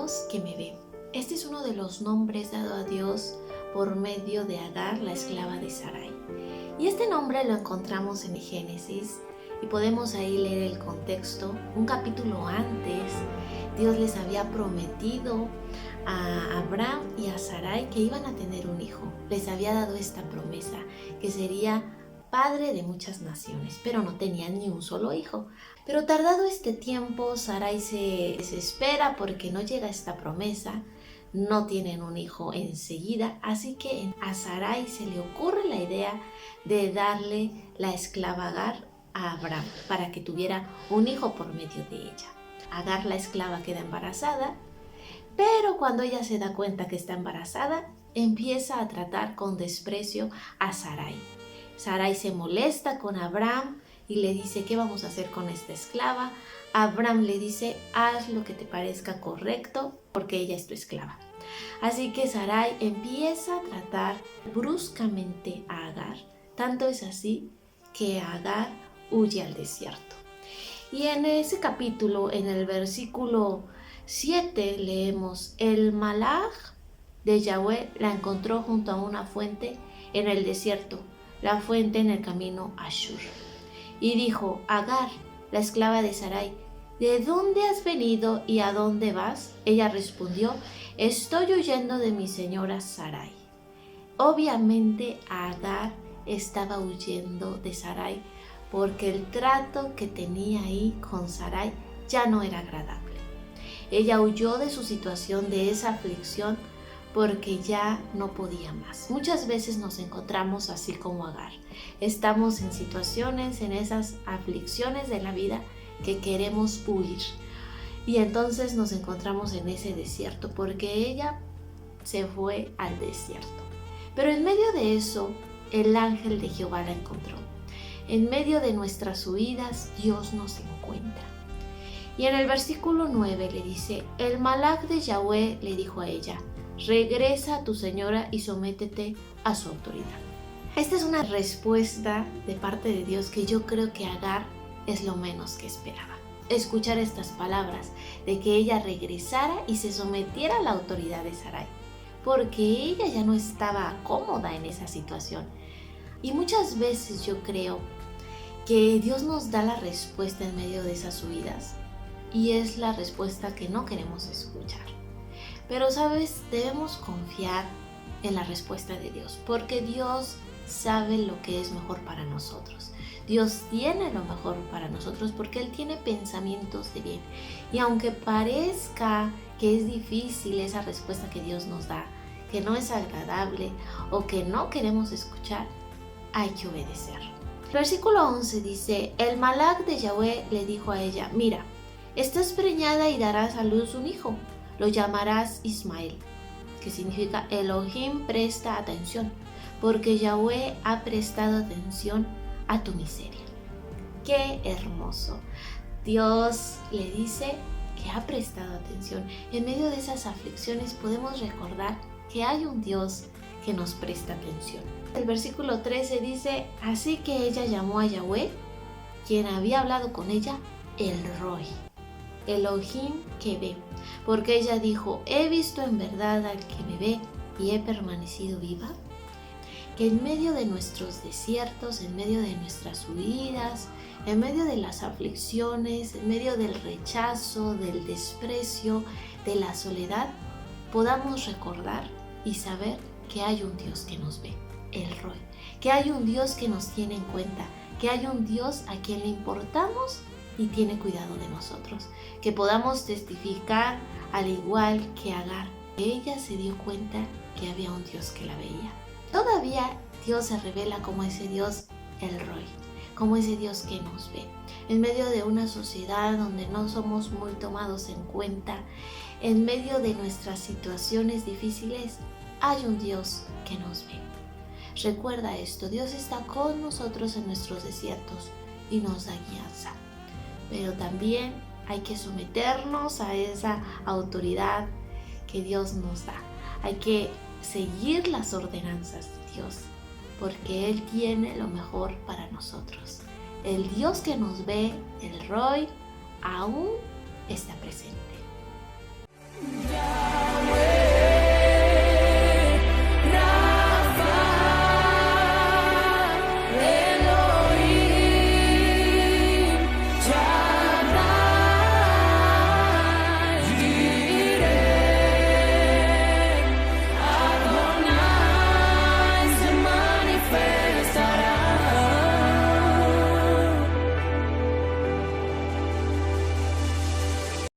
Dios que me ve. Este es uno de los nombres dado a Dios por medio de Agar, la esclava de Sarai. Y este nombre lo encontramos en Génesis y podemos ahí leer el contexto. Un capítulo antes, Dios les había prometido a Abraham y a Sarai que iban a tener un hijo. Les había dado esta promesa, que sería padre de muchas naciones, pero no tenían ni un solo hijo. Pero tardado este tiempo, Sarai se desespera porque no llega esta promesa, no tienen un hijo enseguida, así que a Sarai se le ocurre la idea de darle la esclava Agar a Abraham para que tuviera un hijo por medio de ella. Agar, la esclava, queda embarazada, pero cuando ella se da cuenta que está embarazada, empieza a tratar con desprecio a Sarai. Sarai se molesta con Abraham y le dice: ¿qué vamos a hacer con esta esclava? Abraham le dice: haz lo que te parezca correcto porque ella es tu esclava. Así que Sarai empieza a tratar bruscamente a Agar. Tanto es así que Agar huye al desierto. Y en ese capítulo, en el versículo 7, leemos: el malaj de Yahweh la encontró junto a una fuente en el desierto, la fuente en el camino a Shur. Y dijo: Agar, la esclava de Sarai, ¿de dónde has venido y a dónde vas? Ella respondió: estoy huyendo de mi señora Sarai. Obviamente Agar estaba huyendo de Sarai porque el trato que tenía ahí con Sarai ya no era agradable. Ella huyó de su situación, de esa aflicción, porque ya no podía más. Muchas veces nos encontramos así como Agar. Estamos en situaciones, en esas aflicciones de la vida que queremos huir. Y entonces nos encontramos en ese desierto porque ella se fue al desierto. Pero en medio de eso, el ángel de Jehová la encontró. En medio de nuestras huidas, Dios nos encuentra. Y en el versículo 9 le dice: el malaj de Yahweh le dijo a ella: regresa a tu señora y sométete a su autoridad. Esta es una respuesta de parte de Dios que yo creo que Agar es lo menos que esperaba. Escuchar estas palabras de que ella regresara y se sometiera a la autoridad de Sarai, porque ella ya no estaba cómoda en esa situación. Y muchas veces yo creo que Dios nos da la respuesta en medio de esas huidas, y es la respuesta que no queremos escuchar. Pero sabes, debemos confiar en la respuesta de Dios, porque Dios sabe lo que es mejor para nosotros. Dios tiene lo mejor para nosotros porque Él tiene pensamientos de bien. Y aunque parezca que es difícil esa respuesta que Dios nos da, que no es agradable o que no queremos escuchar, hay que obedecer. El versículo 11 dice: el malaj de Yahweh le dijo a ella: mira, estás preñada y darás a luz un hijo. Lo llamarás Ismael, que significa Elohim presta atención, porque Yahweh ha prestado atención a tu miseria. ¡Qué hermoso! Dios le dice que ha prestado atención. En medio de esas aflicciones podemos recordar que hay un Dios que nos presta atención. El versículo 13 dice: así que ella llamó a Yahweh, quien había hablado con ella, El Roi, Elohim que ve, porque ella dijo: he visto en verdad al que me ve y he permanecido viva. Que en medio de nuestros desiertos, en medio de nuestras huidas, en medio de las aflicciones, en medio del rechazo, del desprecio, de la soledad, podamos recordar y saber que hay un Dios que nos ve, el Roi, que hay un Dios que nos tiene en cuenta, que hay un Dios a quien le importamos y tiene cuidado de nosotros, que podamos testificar al igual que Agar. Ella se dio cuenta que había un Dios que la veía. Todavía Dios se revela como ese Dios, el Roi, como ese Dios que nos ve. En medio de una sociedad donde no somos muy tomados en cuenta, en medio de nuestras situaciones difíciles, hay un Dios que nos ve. Recuerda esto: Dios está con nosotros en nuestros desiertos y nos da guianza. Pero también hay que someternos a esa autoridad que Dios nos da. Hay que seguir las ordenanzas de Dios, porque Él tiene lo mejor para nosotros. El Dios que nos ve, el Roi, aún está presente. Ya